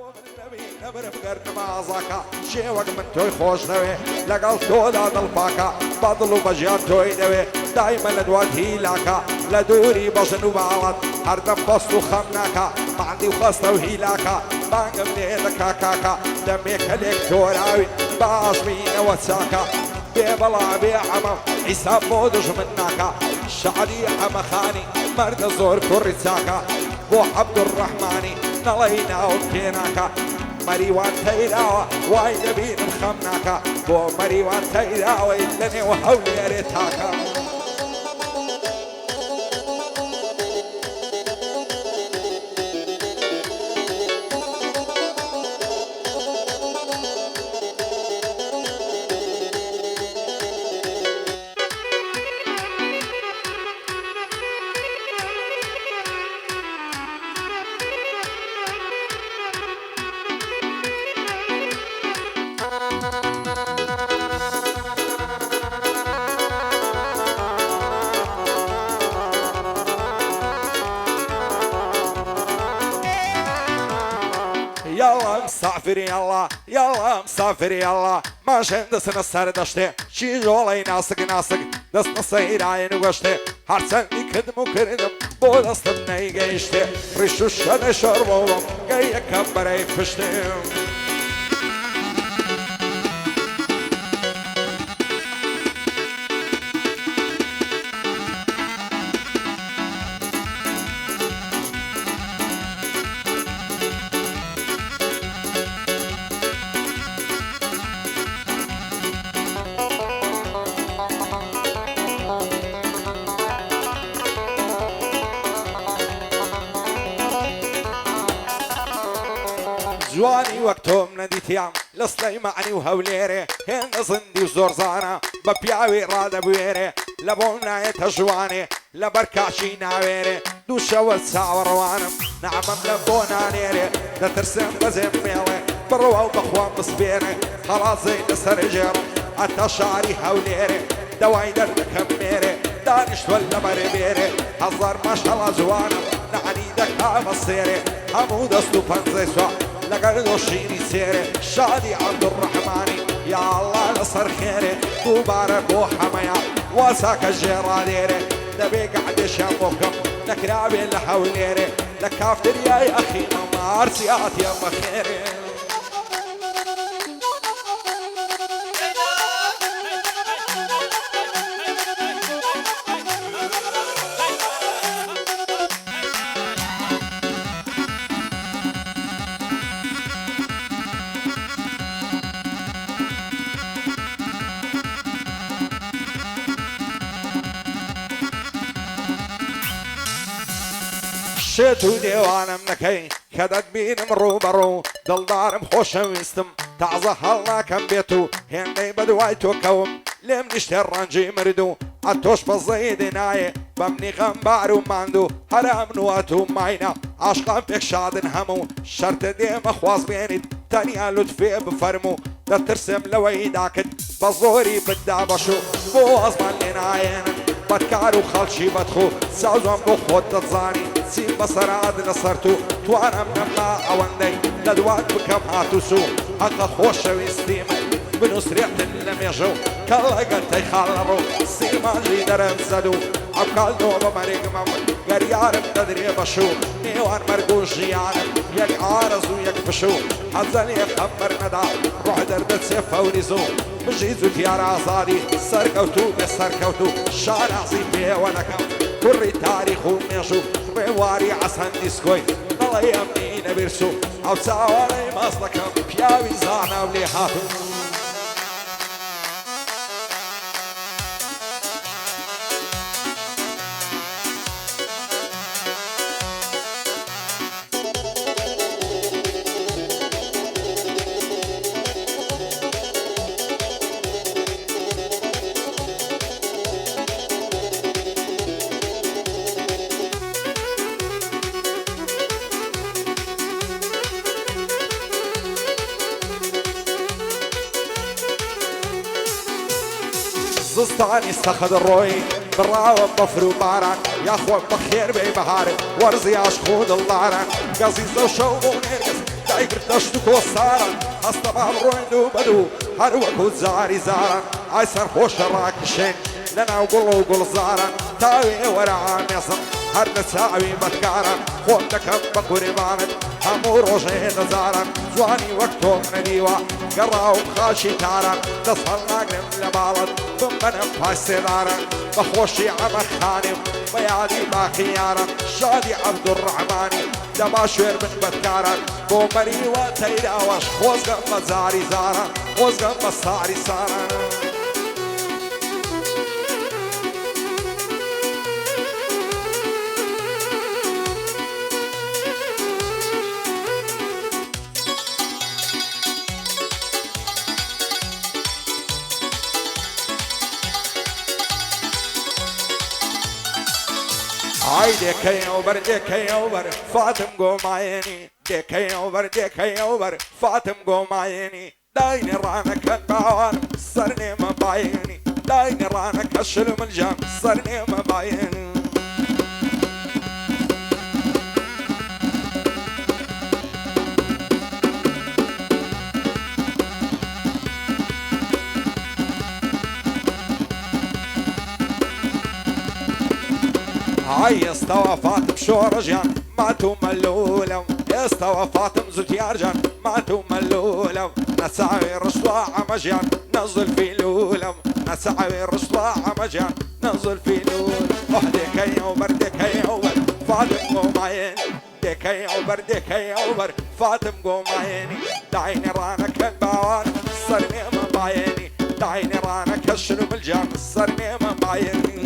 نبرم قرن مازاكا شێوەک من تۆی خۆش نەوێ لەگەڵ تۆدا دڵپاکە بەدڵ و بەژیان تۆی دەوێ دایمە لە دوات هیلاکە لە دووری بەژن و باڵەت هەردەم بەست و خەم ناکە ماندی و خەستە و هیلاکە بانگم لێ دەکا کاکە دەمێکەلێک تۆراوی باشبینەوە چاکە بێ بەڵا بێ عەمە حیساب بۆ دژمن ناکە شعری عەمەخانی مەردە زۆر کوڕی چاکە بۆ عەبدوڕەحمانی نەڵەی ناوم پێ ناکە مەریوان تەیراوە وای دەبینم خەم ناکە بۆ مەریوان تەیراوەی لە نێوە هەولێرێ تاکە يلا مسافر يلا يلا مسافر يلا ماشين دسنا سر دشته شي جولای ناسق ناسق دست سیرای نگشته هر چندی کدمو کردم با دستم نیگشته ریشو شده شربوم گه یکم برای پشتم جوانی وەکتۆم نەدیتیام لە سلەیمانی و هەولێرێ هێندە زندی و زۆرزانە بە پیاوی ڕادەبوێرێ لە بۆم نایەتە ژوانێ لە بەرکاشی ناوێرێ دوو شەوە چاوەڕوانم نامەم لە بۆ نانێرێ دەترسم بەزێم مێڵێ بڕەوە و بەخوام بسپێرێ خەڵازەی لەسەر ژێڕم ئەتا شاری هەولێرێ دەوای دەردەکەم مێرێ دانیشتوە لە بەرێبێرێ هەزار ماشەڵا جوانم نانی دەکا بەسێرێ هەموو دەست و پەنجەی سوا لەگەر دۆشینی سێرێ شادی عەبدوڕەحمانی یا ئەڵڵا لەسەر خێرێ دووبارە بۆ حەمەیان وا چاکە ژێڕادێرێ دەبێ گەعدێشیان بۆ بکەم نەکرابێ لە هەولێرێ لە کافتریای ئەخیمە مارسی ئاتیان بەخێرێ شێت و دێوانم نەکەی کە دەتبینم ڕووبەڕوو دڵدارم خۆشەویستم تازە هەڵ ناکەم بێت و هێندەی بەدوای تۆکەوم لێم نیشتێ ڕەنجی مرد و ئەتۆش بەزەی دێنایە بەمنی غەمبار و ماند و هەرام نوات و ماینە عاشقان پێک شادن هەموو شەرتە دێمە خواز بێنیت تەنیا لوتفێ بفەرموو دەترسم لەوەی داکرد بە زۆری بددا بەشوو بۆ ئەزمان لێ نایێنن بەدکار و خەڵکی بەدخۆ سازۆم بۆ خۆت دەتزانی چیم بەسەرات لەسەر تو توانم نەما ئەوەندەی لە دوات بکەم هاتووسو هەقە خۆشەویستی من بنووسرێتن لە مێژە و کەڵەگەل تەیخاڵ ڕۆ سیمانجی دەرم زەد و ئەبکالنەوە بە مەرێگمەم گەریارم دەدرێ بەشوو نێوان مەرگ و ژیانم یەک ئارەز و یەک پشوو هەزەنێ خەمبەر نەدا ڕۆح دەردەچێ فەوریزۆ بژی جوتیار ئازادی سەرکەوت و بێ سەرکەوت و شارازی پێوە نەکەم کوڕی تاریخ و مێژوو ڕێواری عەسەن دیسکۆی دەڵێ ئەمنی نەبیرسوو ئەو چاوانەی ماس دەکەم پیاوی زانە و لێ هاتوو زستانی سەخت ڕۆی بڕاوە بەفر و باران یاخۆ بەخێر بێ بەهارێ وەرزی عاشق و دڵداران گەزی زەو شەو بۆ نێرگەز دایکرد دەشت و کۆستارن هەستەمان ڕۆیند و بەدوو هەر وەکو جاری زارن ئای سەرخۆشە ڕاکشێن لەناو گوڵ و گوڵزارن تاوێ وەرە ئامێزم هەر لە چاوی بەدکارن خۆم دەکەم بە قوربانت هەموو ڕۆژێ دەزارن جوانی وەک تۆم نەدیوە گەڕاوم خاشی تارن دەست هەڵناگرم لە باڵت بمبەنم پاش سێدارن بەخۆشی ئەمە خانم بە یادی باقییارن شادی عەبدوڕەحمانی دەما شوێر بن بەدکارن بۆ مەریوە تەیراوەش خۆزگەم بە جاری زارن خۆزگەم بە ساری سارن ئای دێکەیەوبەر دێکەیەوبەر فاتم گۆمایێنی دێکەیەوبەر دێکەیەوبەر فاتم گۆمایێنی داینێ ڕانەکەن باوانم سەر نێمە باێنی داینێ ڕانەکە شلملجان سەر نێمە باێنی ئای ئێستاوە فاتم شۆڕەژیان مات و مەلوولەم ئێستاوە فاتم زوتیارجان مات و مەلوولەم نەچاوێ ڕشتوە ئەمەژیان نەزولفی لوولەم نەچاوێ ڕشتوە ئەمەژیان نەزولفی لول دێکەیەوبەر دێکەیەوبەر فاتم گۆمایێنی دێکەیەوبەر دێکەیەوبەر فاتم گۆمایێنی داینێ ڕانەکەن باوان سەر نێمە باێنی داینێ ڕانەکە شرملجان سەر نێمە باێنی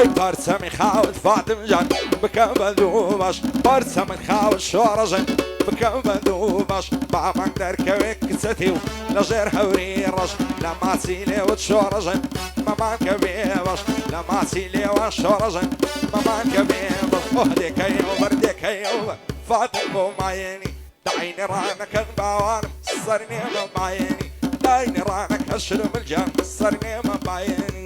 ئای پەرچەمی خاوت فاتم جان بکەم بە دوو باش پەرچەمت خاوت شۆڕەژن بکەم بە دوو باش بامەنگ دەرکەوێت کچەتی و لەژێر هەوری ڕەش لە ماچی لێوت شۆڕەژن مەمانکە بێ باش لە ماچی لێوە شۆڕەژن مەمانکە بێ بەش دێکەیەوبەر دێکەیەوبەر فاتم گۆمایێنی داینێ ڕانەکەن باوانم سەر نێمە باێنی داینێ ڕانەکە شرملجان سەر نێمە باێنی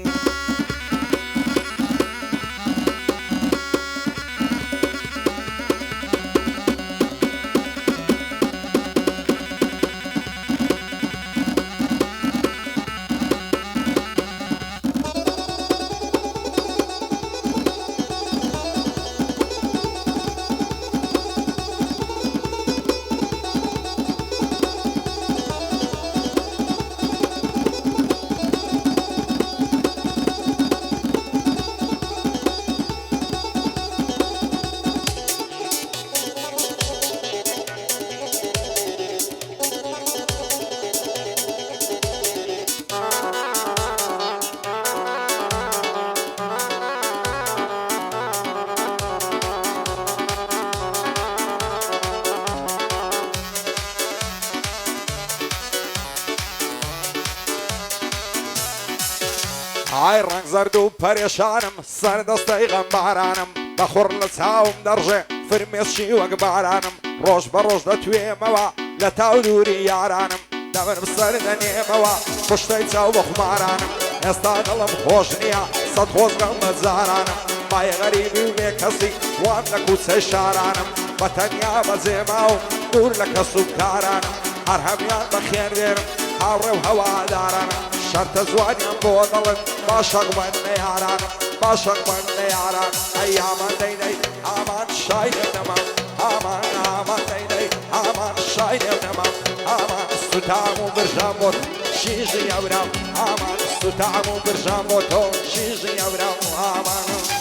ئای ڕەنگ زەرد و پەرێشانم سەردەستەی غەمبارانم بەخوڕ لە چاوم دەڕژێ فرمێسکی وەک بارانم ڕۆژ بە ڕۆژ دەتوێمەوە لە تاو دووری یارانم دەبرم سەر دەنێمەوە پشتەی چاو بە خومارانم ئێستا دڵم خۆش نییە سەد خۆزگەم بە جارانم مای غەریبی و بێ کەسی وان لە کوچەی شارانم بە تەنیا بەجێماوم دوور لە کەس و کارانم هەر هەمیان بەخێر وێرم هاوڕێ و هەوادارانم شەرتە جوانیان بۆ دەڵن باشەق بن نەیارانم باشەق بن نەیاران ئەیامان دەیدەی ئامان شای لێنەما ئامان دەیدەی ئامان شای لێنەما ئامان سوتام و برژەم بۆت شیژی ئەورام ئامان سوتام و برژام بۆ تۆ شیژی ئەورام ئامان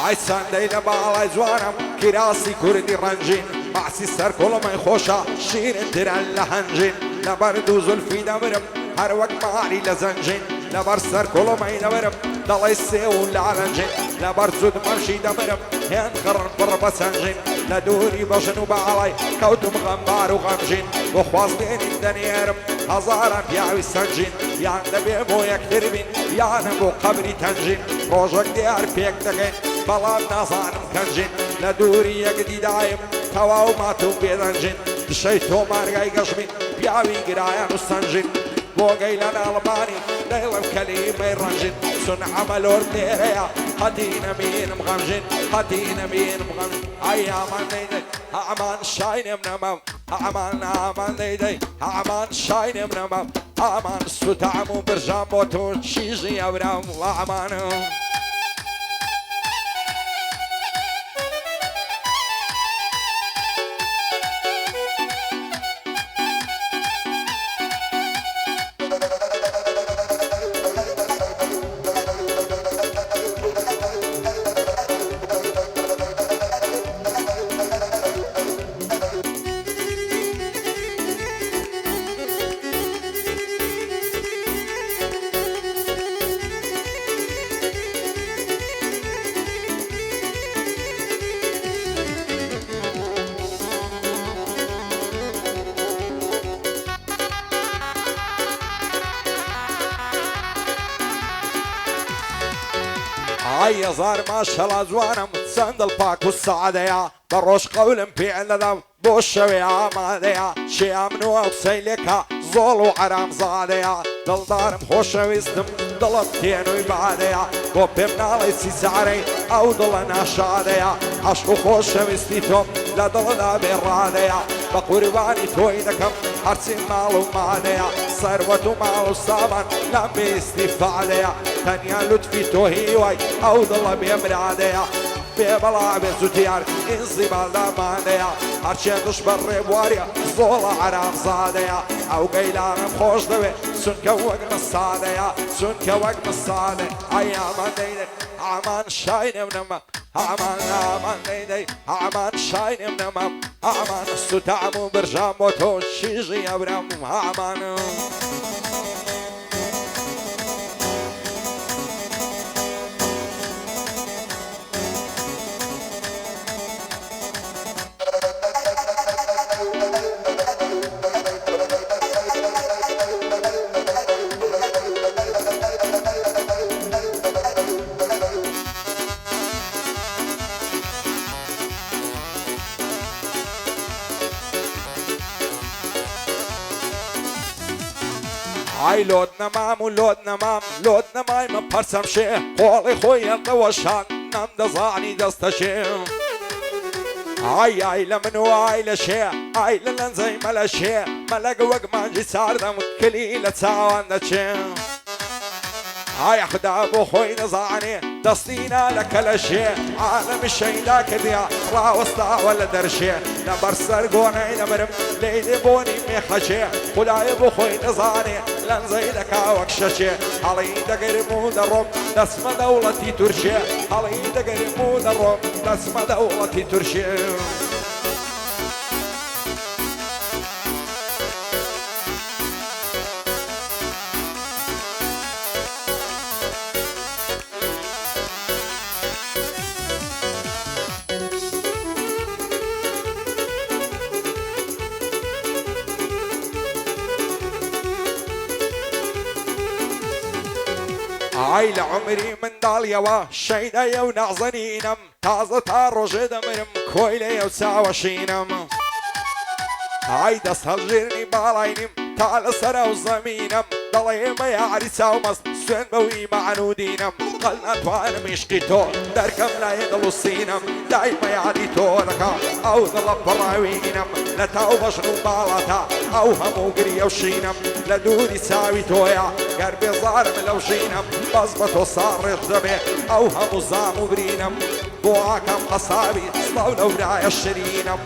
ئای چەندەی لە باڵای جوانم کراسی کوردی ڕەنجین ماسی سەر کوڵمەی خۆشە شیرنترە لە هەنجین لەبەر دوو زولفی دەبرم هەر وەک ماری لە زەنجین لەبەر سەر کوڵمەی دەبرم دەڵێ سێ و لاڕەنجین لەبەر جود مەرشی دەبرم هێن قڕن پڕ بە چەنجین لە دووری بەژن و باڵای کەوتم غەمبار و غەمژین بۆ خوازبێنین دەنێرم هەزاران پیاوی سەنجین یان دەبێ بۆ یەکتر بین یانە بۆ قەبری تەنجین ڕۆژێک دیار پێک دەکەین بەڵام نازانم کەنجین لە دووری یەکدیدایم تەواو ماتم بێدەنجین دشەی تۆ مارگای گەشتبین پیاوی گرایان و سەنجین بۆ گەی لە ناڵبانی دەیڵم کەلیمەی ڕەنجین چون عەمەلۆر تێرەیە قەتی نەبینم غەمژین قەتی نەبینم غەمژین ئای ئامان دەیدەی ئامان شاینێم نەمەم ئامان ئامان دەیدەی ئامان شاینێم نەمەم ئامان سوتام و برژام بۆ تۆ شیژی ئەورام ئامانم ئای هەزار ماشەڵا جوانم چەندڵ پاک و سەعادەیە بە ڕۆژ قەولم پێ دەدەم بۆ شەوێ ئامادەیە شێ من و قسەی لێکە زۆڵ و عەرام زادەیە دڵدارم خۆشەویستم دڵم تێنووی بادەیە بۆ پێم ناڵی چی جارەی ئەو دڵە ناشادەیە عەشق و خۆشەویستی تۆم لە دڵدا بێڕادەیە بە قوربانی تۆی دەکەم هەرچی ماڵ و مادەیە سەروەت و ماڵ و سامان لەم بێ ئیستیفادەیە تەنیا لوتفی تۆ هیوای ئەو دڵە بێمرادەیە بێ بەڵا بێ زوتیار ئینزی باڵدامانەیە هەرچێ دوش بە ڕێبواریە زۆڵە عەرام زادەیە ئەو گەیلانم خۆش دەوێ چونکە وەک مەسادەیە چونکە وەک مەسادە ئای ئامان دەیدەی ئامان شاینێم نەمە ئامان ئامان دەیدەی ئامان شاینێم نەمەم ئامان سوتام و برژام بۆ تۆ شیژی ئەورام ئامانم ئای لۆت نەمام و لۆت نەمام لۆت نەمای من پەرسەم شێ قۆڵی خۆی هێڵدەوە شان نەم دەزانی دەستە شێ ئای ئای لە من و ئای لە شێ ئای لە لەنجەی مەلە شێ مەلەگ وەک مانجی چاردەم کلی لە چاوان دەچێ ئای خدا بۆ خۆی نەزانێ دەستینا لە کەلەشێ عالەمی شەیدا کردیا ڕاوەستاوە لە دەرشێ لەبەر سەر گۆنەی دەبرم لێدێ بۆنی مێخەچێ خدایە بۆ خۆی نەزانێ لەنجەی دەکا وەک شەچێ هەڵی دەگەرم و دەڕۆم دەسمە دەوڵەتی تورشێ هەڵی دەگەرم و دەڕۆم دەسمە دەوڵەتی تورشێ ئای لە عمری منداڵیەوە شەیدەیە و نازەنینم تازە تا ڕۆژێ دەمرم کۆی لێ و چاوەشینم ئای دەست هەڵژێرنی باڵاینیم تا لەسەرە و زەمینم دەڵێ ئێمە یاری چاومەست سوێن بەوی معنودینم قەل ناتوانم عیشقی تۆ دەرکەم لای دڵ و سینم دایمە یادی تۆ دەکەم ئەو دڵە پڕاوینم لە تاو بەژن و باڵەتە ئەو هەموو گریە و شینم لە دووری چاوی تۆیە گەر بێزارم لەو ژینم بەس بە تۆ ساڕێژ دەبێ ئەو هەموو زام و برینم بۆ ئاکەم قەساوی سڵاو لەورایە شرینم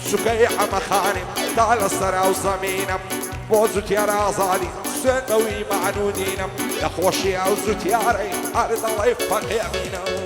سوکەی ئەمەخانیم تا لە سەرا و زەمینم بۆ زوتیارە ئازادی سوێن بەوی معنودینم لە خۆشی ئەو زوتیارەی هەر دەڵێ فەقێمینم